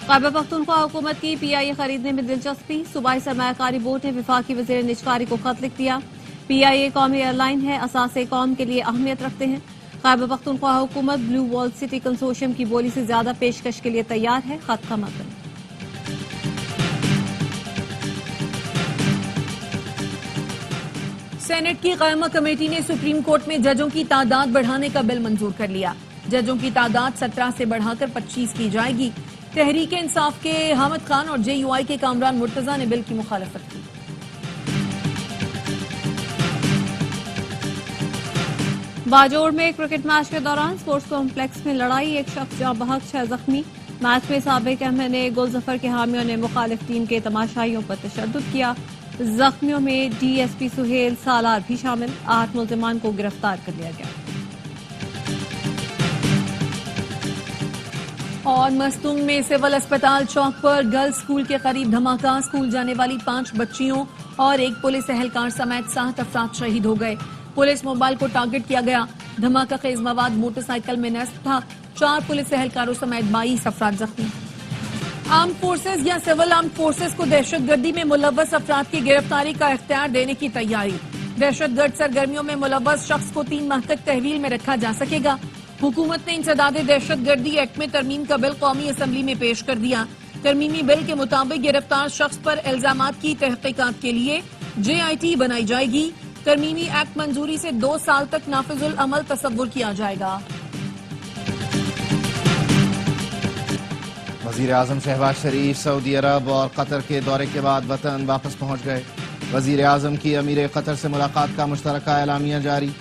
खैबर पख्तूनख्वा हुकूमत की PIA खरीदने में दिलचस्पी। सूबाई सरमायाकारी बोर्ड ने वफाकी वज़ीर निजकारी को खत लिख दिया। PIA कौमी एयरलाइन है, असासे कौम के लिए अहमियत रखते हैं। खैबर पख्तूनख्वा हुकूमत ब्लू वॉल सिटी कंसोर्शियम की बोली से ज्यादा पेशकश के लिए तैयार है। खत का मतलब सेनेट की कायमा कमेटी ने सुप्रीम कोर्ट में जजों की तादाद बढ़ाने का बिल मंजूर कर लिया। जजों की तादाद 17 से बढ़ाकर 25 की जाएगी। तहरीक इंसाफ के हामिद खान और JUI के कामरान मुर्तजा ने बिल की मुखालफत की। बाजोड़ में एक क्रिकेट मैच के दौरान स्पोर्ट्स कॉम्प्लेक्स में लड़ाई, एक शख्स जाँ बहक 6 जख्मी। मैच में साबिक MNA गुलजफर के हामियों ने मुखालिफ टीम के तमाशाइयों पर तशद्दुद किया। जख्मियों में DSP सुहेल सालार भी शामिल। 8 मुल्जिमान को गिरफ्तार कर लिया गया। और मस्तूंग में सिविल अस्पताल चौक पर गर्ल्स स्कूल के करीब धमाका। स्कूल जाने वाली 5 बच्चियों और एक पुलिस एहलकार समेत 7 अफराद शहीद हो गए। पुलिस मोबाइल को टारगेट किया गया। धमाका खेज मवाद मोटरसाइकिल में नस्ब था। 4 पुलिस एहलकारों समेत 22 अफराद जख्मी। आर्म फोर्सेज या सिविल आर्म फोर्सेज को दहशतगर्दी में मुलव्वस अफराद की गिरफ्तारी का इख्तियार देने की तैयारी। दहशतगर्द सरगर्मियों में मुलव्वस शख्स को 3 माह तक तहवील में रखा जा सकेगा। हुकूमत ने इंसदादे दहशतगर्दी एक्ट में तरमीम का बिल कौमी असम्बली में पेश कर दिया। तरमीमी बिल के मुताबिक गिरफ्तार शख्स पर इल्जामात की तहकीकात के लिए JIT बनाई जाएगी। तरमीमी एक्ट मंजूरी से 2 साल तक नाफिजुल अमल तसव्वुर किया जाएगा। वजीर आजम शहबाज शरीफ सऊदी अरब और कतर के दौरे के बाद वतन वापस पहुंच गए। वजीर आजम की अमीर कतर से मुलाकात का मुश्तरका एलामिया जारी।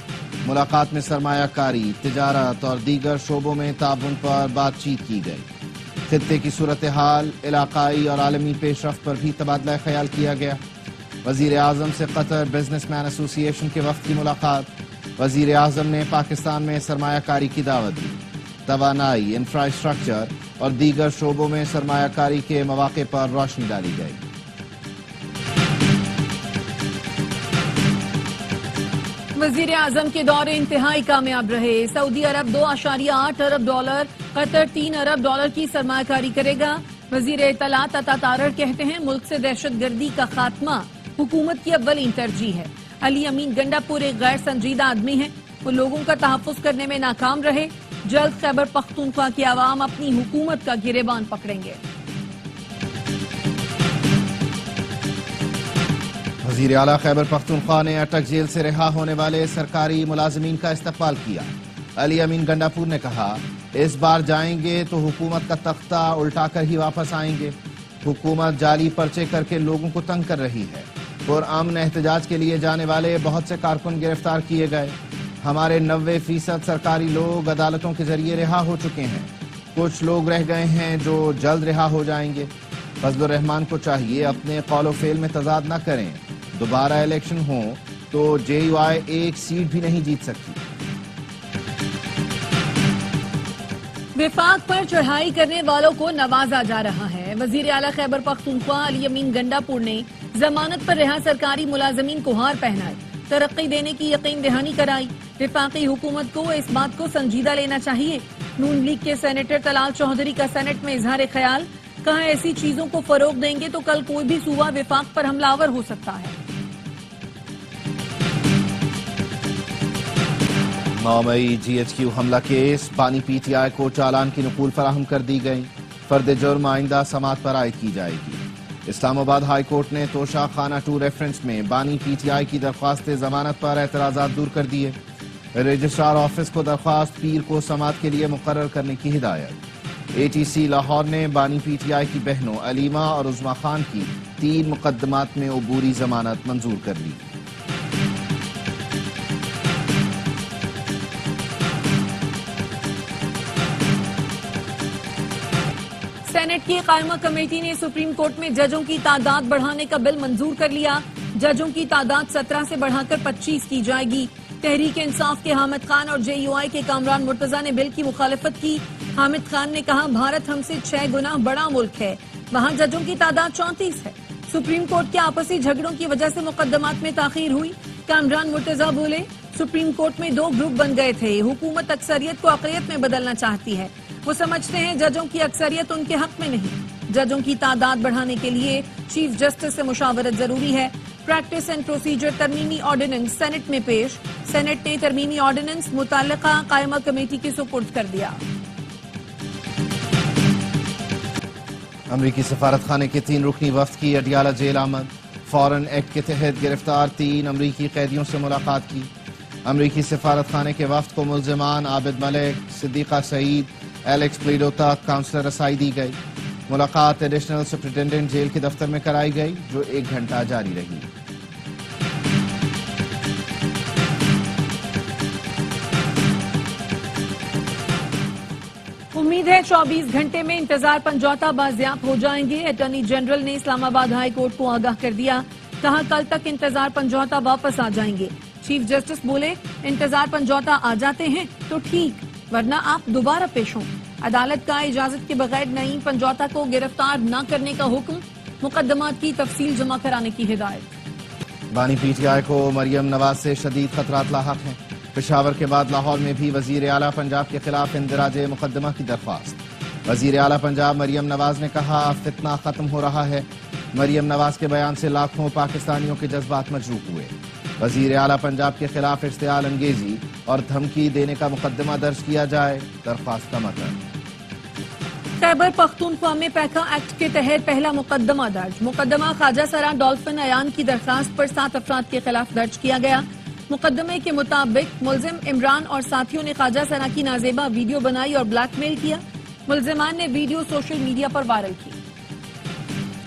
मुलाकात में सरमायाकारी, तिजारत और दीगर शोबों में ताउन पर बातचीत की गई। खित्ते की सूरत हाल, इलाकाई और आलमी पेशरफ्त पर भी तबादला ख्याल किया गया। वजीर आजम से कतर बिजनेसमैन एसोसिएशन के वफ्द की मुलाकात। वजीर आजम ने पाकिस्तान में सरमायाकारी की दावत दी। तवानाई, इंफ्रास्ट्रक्चर और दीगर शोबों में सरमायाकारी के मौके पर रोशनी डाली गई। वजीर आजम के दौरे इंतहाई कामयाब रहे। सऊदी अरब $2.8 अरब, कतर $3 अरब की सरमायाकारी करेगा। वजीर इत्तलात अता तारड़ कहते हैं मुल्क से दहशतगर्दी का खात्मा हुकूमत की अव्वलीन तरजीह है। अली अमीन गंडापुर एक गैर संजीदा आदमी है। वो लोगों का तहफ़्फ़ुज़ करने में नाकाम रहे। जल्द खैबर पख्तूनख्वा की आवाम अपनी हुकूमत का गिरेबान पकड़ेंगे। वज़ीर आला खैबर पख्तूनख्वा ने अटक जेल से रिहा होने वाले सरकारी मुलाजिमीन का इस्तकबाल किया। अली अमीन गंडापुर ने कहा, इस बार जाएंगे तो हुकूमत का तख्ता उल्टा कर ही वापस आएंगे। हुकूमत जाली पर्चे करके लोगों को तंग कर रही है। पुरअमन एहतजाज के लिए जाने वाले बहुत से कारकुन गिरफ्तार किए गए। हमारे 90% सरकारी लोग अदालतों के जरिए रिहा हो चुके हैं। कुछ लोग रह गए हैं जो जल्द रिहा हो जाएंगे। फजलुर रहमान को चाहिए अपने कौल व फेल में तजाद न करें। दोबारा इलेक्शन हो तो JUI एक सीट भी नहीं जीत सकती। विफाक पर चढ़ाई करने वालों को नवाजा जा रहा है। वजीर आला खैबर पख्तूनख्वा अली अमीन गंडापुर ने जमानत पर रिहा सरकारी मुलाजमीन को हार पहनाए, तरक्की देने की यकीन दहानी कराई। विफाकी हुकूमत को इस बात को संजीदा लेना चाहिए। नून लीग के सेनेटर तलाल चौधरी का सेनेट में इजहार ख्याल, कहा ऐसी चीजों को फरोग देंगे तो कल कोई भी सूबा विफाक पर हमलावर हो सकता है। 9 मई GHQ हमला केस, बानी PTI को चालान की नकूल फराहम कर दी गई। फर्द जुर्म आइंदा समात पर आयद की जाएगी। इस्लामाबाद हाई कोर्ट ने तोशा खाना 2 रेफरेंस में बानी PTI की दरख्वास्त जमानत पर एतराजात दूर कर दिए। रजिस्ट्रार ऑफिस को दरख्वास्त पीर को समात के लिए मुकर्रर करने की हिदायत। ATC लाहौर ने बानी PTI की बहनों अलीमा और उज़मा खान की 3 मुकदमात में अबूरी जमानत मंजूर कर ली। सेनेट की कायमा कमेटी ने सुप्रीम कोर्ट में जजों की तादाद बढ़ाने का बिल मंजूर कर लिया। जजों की तादाद 17 से बढ़ाकर 25 की जाएगी। तहरीक इंसाफ के हामिद खान और JUI के कामरान मुर्तजा ने बिल की मुखालफत की। हामिद खान ने कहा, भारत हमसे 6 गुना बड़ा मुल्क है, वहाँ जजों की तादाद 34 है। सुप्रीम कोर्ट के आपसी झगड़ों की वजह से मुकदमात में ताखीर हुई। कामरान मुर्तजा बोले, सुप्रीम कोर्ट में 2 ग्रुप बन गए थे। हुकूमत अक्सरियत को अक़लियत में बदलना चाहती है। वो समझते हैं जजों की अक्सरियत उनके हक में नहीं। जजों की तादाद बढ़ाने के लिए चीफ जस्टिस से मुशावरत जरूरी है। प्रैक्टिस एंड प्रोसीजर तरमीमी ऑर्डिनेंस सेनेट में पेश। सेनेट ने तरमीमी ऑर्डिनेंस मुताल्लिका कायमा कमेटी के सुपुर्द कर दिया। अमरीकी सफारतखाने के 3 रुकनी वफ्द की अडियाला जेल आमद। फॉरेन एक्ट के तहत गिरफ्तार 3 अमरीकी कैदियों से मुलाकात की। अमरीकी सफारतखाने के वफ्द को मुल्जिमान आबिद मलिक, सिद्दीका सईद, एलेक्स प्लीडो तक काउंसलर रसाई दी गई। मुलाकात एडिशनल सुपरिटेंडेंट जेल के दफ्तर में कराई गई, जो 1 घंटा जारी रही। उम्मीद है 24 घंटे में इंतजार पंजौता बाजियाब हो जाएंगे। अटॉर्नी जनरल ने इस्लामाबाद हाई कोर्ट को आगाह कर दिया। कहा कल तक इंतजार पंजौता वापस आ जाएंगे। चीफ जस्टिस बोले इंतजार पंजौता आ जाते हैं तो ठीक, वरना आप दोबारा पेश हों। अदालत का इजाजत के बगैर नईम पंजौता को गिरफ्तार न करने का हुक्म। मुकदमात की तफसील जमा कराने की हिदायत। बानी पीटीआई को मरियम नवाज से शदीद खतरात लाहक हैं। पेशावर के बाद लाहौर में भी वजीर आला पंजाब के खिलाफ इंदिराज मुकदमा की दरख्वास्त। वजीर आला पंजाब मरियम नवाज ने कहा फितना खत्म हो रहा है। मरियम नवाज के बयान से लाखों पाकिस्तानियों के जज्बात मजरूह हुए। वजीर आला पंजाब के खिलाफ इश्तियाल अंगेजी और धमकी देने का मुकदमा दर्ज किया जाए, दरख्वास्त का मतलब। खैबर पख्तूनख्वा में पैका एक्ट के तहत पहला मुकदमा दर्ज। मुकदमा ख्वाजा सरा डॉल्फिन अयान की दरखास्त पर 7 अफराद के खिलाफ दर्ज किया गया। मुकदमे के मुताबिक मुलजिम इमरान और साथियों ने ख्वाजा सरा की नाजेबा वीडियो बनाई और ब्लैकमेल किया। मुलजिमान ने वीडियो सोशल मीडिया पर वायरल की।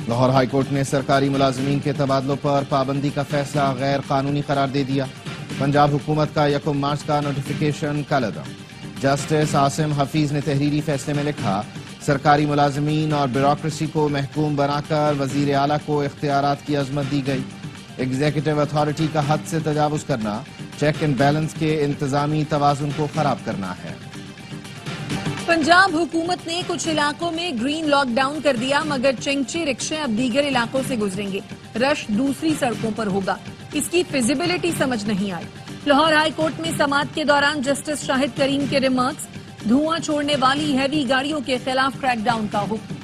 लाहौर हाई कोर्ट ने सरकारी मुलाजमीन के तबादलों पर पाबंदी का फैसला गैर कानूनी करार दे दिया। पंजाब हुकूमत का 1 मार्च का नोटिफिकेशन कलअदम। जस्टिस आसिम हफीज ने तहरीरी फैसले में लिखा सरकारी मुलाजमीन और ब्यूरोक्रेसी को महकूम बनाकर वजीर आला को इख्तियारात की अजमत दी गई। एग्जीक्यूटिव अथॉरिटी का हद से तजावुज करना चेक एंड बैलेंस के इंतजामी तवाजुन को खराब करना है। पंजाब हुकूमत ने कुछ इलाकों में ग्रीन लॉकडाउन कर दिया, मगर चिंगची रिक्शे अब दीगर इलाकों से गुजरेंगे। रश दूसरी सड़कों पर होगा। इसकी फिजिबिलिटी समझ नहीं आई। लाहौर हाई कोर्ट में समाअत के दौरान जस्टिस शाहिद करीम के रिमार्क्स। धुआं छोड़ने वाली हैवी गाड़ियों के खिलाफ क्रैकडाउन का हुक्म।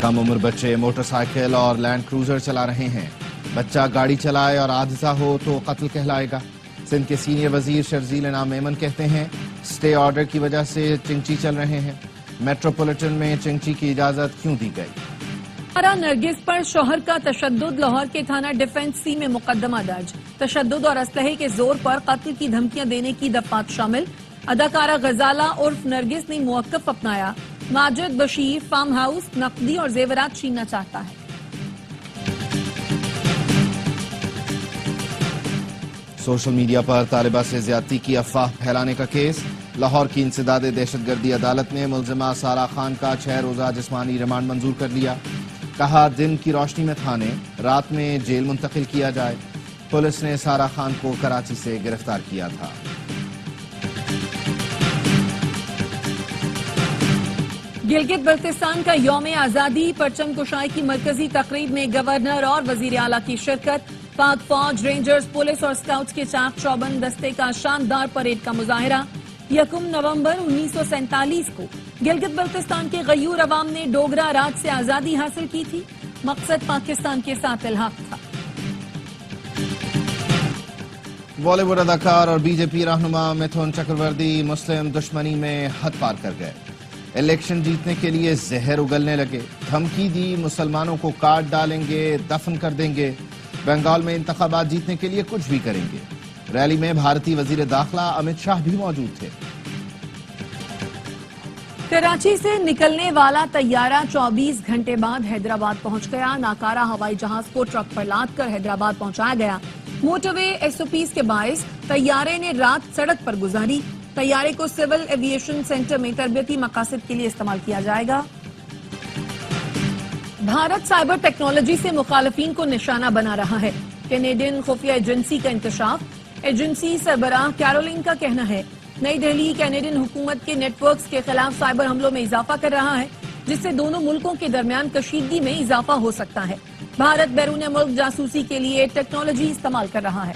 कम उम्र बच्चे मोटरसाइकिल और लैंड क्रूजर चला रहे हैं। बच्चा गाड़ी चलाए और हादसा हो तो कत्ल कहलाएगा। सिंध के सीनियर वजीर शर्जील इनाम मेमन कहते हैं स्टे ऑर्डर की वजह से चिंची चल रहे हैं। मेट्रोपॉलिटन में चिंची की इजाजत क्यों दी गई? नरगिस पर शौहर का तशद्दुद। लाहौर के थाना डिफेंस सी में मुकदमा दर्ज। तशद्दुद और असलहे के जोर पर कत्ल की धमकियां देने की दफात शामिल। अदाकारा गजाला उर्फ नरगिस ने मुवक्कफ अपनाया। माजिद बशीर फार्म हाउस नकदी और जेवरात छीनना चाहता है। सोशल मीडिया पर तालिबा से ज्यादती की अफवाह फैलाने का केस। लाहौर की इंसदादे दहशतगर्दी अदालत ने मुल्जिमा सारा खान का 6 रोजा जिस्मानी रिमांड मंजूर कर लिया। कहा दिन की रोशनी में थाने, रात में जेल मुंतकिल किया जाए। पुलिस ने सारा खान को कराची से गिरफ्तार किया था। गिलगित बल्तिस्तान का यौम आजादी परचम कुशाई की मरकजी तकरीब में गवर्नर और वजीर आला की शिरकत। पाक फौज, रेंजर्स, पुलिस और स्काउट्स के चाक चौबंद दस्ते का शानदार परेड का मुजाहिरा। 1 नवंबर 1947 को गिलगित बल्तिस्तान के गयूर अवाम ने डोगरा राज से आजादी हासिल की थी। मकसद पाकिस्तान के साथ इल्हाक था। बॉलीवुड अदाकार और बीजेपी रहनुमा मिथुन चक्रवर्ती मुस्लिम दुश्मनी में हद पार कर गए। इलेक्शन जीतने के लिए जहर उगलने लगे। धमकी दी मुसलमानों को काट डालेंगे, दफन कर देंगे। बंगाल में इंतखाबात जीतने के लिए कुछ भी करेंगे। रैली में भारतीय वजीर दाखिला अमित शाह भी मौजूद थे। कराची से निकलने वाला तैयारा 24 घंटे बाद हैदराबाद पहुंच गया। नाकारा हवाई जहाज को ट्रक पर लाद कर हैदराबाद पहुंचाया गया। मोटरवे एसओपीज के बायस तैयारे ने रात सड़क पर गुजारी। तैयारे को सिविल एविएशन सेंटर में तरबियती मकासद के लिए इस्तेमाल किया जाएगा। भारत साइबर टेक्नोलॉजी से मुखालफीन को निशाना बना रहा है। कैनेडियन खुफिया एजेंसी का इंकशाफ। एजेंसी सरबराह कैरोलिन का कहना है नई दिल्ली कैनेडियन हुकूमत के नेटवर्क्स के खिलाफ साइबर हमलों में इजाफा कर रहा है, जिससे दोनों मुल्कों के दरमियान कशीदगी में इजाफा हो सकता है। भारत बैरून मुल्क जासूसी के लिए टेक्नोलॉजी इस्तेमाल कर रहा है।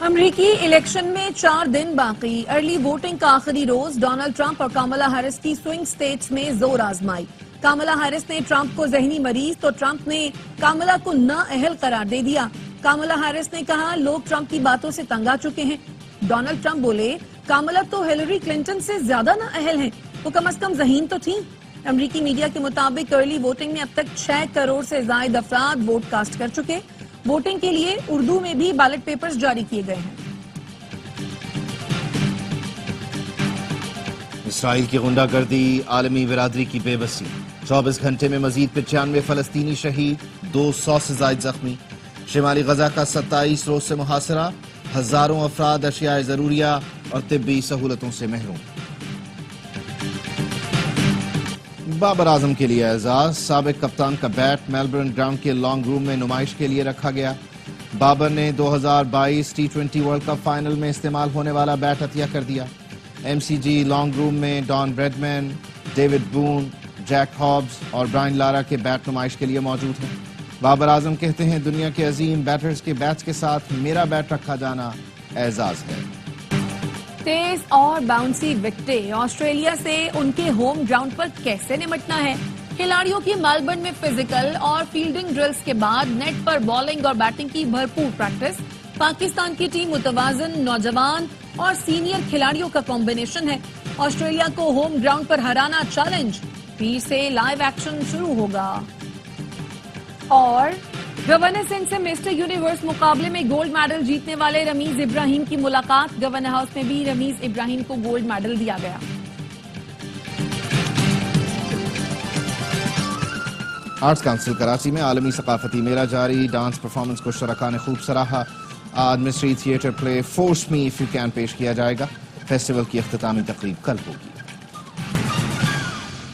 امریکی الیکشن میں 4 دن باقی، ارلی ووٹنگ کا آخری روز، ڈونلڈ ٹرمپ اور کاملا ہیرس کی سوئنگ سٹیٹس میں زور آزمائی۔ کاملا ہیرس نے ٹرمپ کو ذہنی مریض تو ٹرمپ نے کاملا کو نااہل قرار دے دیا۔ کاملا ہیرس نے کہا لوگ ٹرمپ کی باتوں سے تنگ آ چکے ہیں۔ ڈونلڈ ٹرمپ بولے کاملا تو ہیلری کلنٹن سے زیادہ نااہل ہیں، وہ کم از کم ذہین تو تھیں۔ امریکی میڈیا کے مطابق ارلی ووٹنگ میں اب تک 6 کروڑ سے زائد افراد ووٹ کاسٹ کر چکے۔ ووٹنگ کے لیے اردو میں بھی بیلٹ پیپرز جاری کیے گئے ہیں۔ اسرائیل کی غنڈہ گردی، عالمی برادری کی بے بسی، 24 گھنٹے میں مزید 95 فلسطینی شہید، 200 سے زائد زخمی۔ شمالی غزہ کا 27 روز سے محاصرہ، ہزاروں افراد اشیاء ضروریہ اور طبی سہولتوں سے محروم۔ بابر اعظم کے لیے اعزاز، سابق کپتان کا بیٹ میلبرن گراؤنڈ کے لانگ روم میں نمائش کے لیے رکھا گیا۔ بابر نے 2022 ٹی20 ورلڈ کپ فائنل میں استعمال ہونے والا بیٹ عطیہ کر دیا۔ ایم سی جی لانگ روم میں Don Bradman, David Boon, Jack Hobbs اور برائن لارا کے بیٹ نمائش کے لیے موجود ہیں۔ بابر اعظم کہتے ہیں دنیا کے عظیم بیٹرز کے بیٹس کے ساتھ میرا بیٹ رکھا جانا اعزاز ہے۔ تیز اور باؤنسی وکٹیں، آسٹریلیا سے ان کے ہوم گراؤنڈ پر کیسے نمٹنا ہے؟ کھلاڑیوں کی میلبرن میں فزیکل اور فیلڈنگ ڈرلز کے بعد نیٹ پر بالنگ اور بیٹنگ کی بھرپور پریکٹس۔ پاکستان کی ٹیم متوازن نوجوان اور سینئر کھلاڑیوں کا کمبینیشن ہے۔ آسٹریلیا کو ہوم گراؤنڈ پر ہرانا چیلنج، پیر سے لائیو ایکشن شروع ہوگا۔ اور گورنر سنگھ سے مسٹر یونیورس مقابلے میں گولڈ میڈل جیتنے والے رمیز ابراہیم کی ملاقات، گورنر ہاؤس میں بھی رمیز ابراہیم کو گولڈ میڈل دیا گیا۔ آرٹس کونسل کراچی میں عالمی ثقافتی میلہ جاری، ڈانس پرفارمنس کو شرکاء نے خوب سراہا۔ آج mystery theatre play force me if you can پیش کیا جائے گا۔ فیسٹیول کی اختتامی تقریب کل ہوگی۔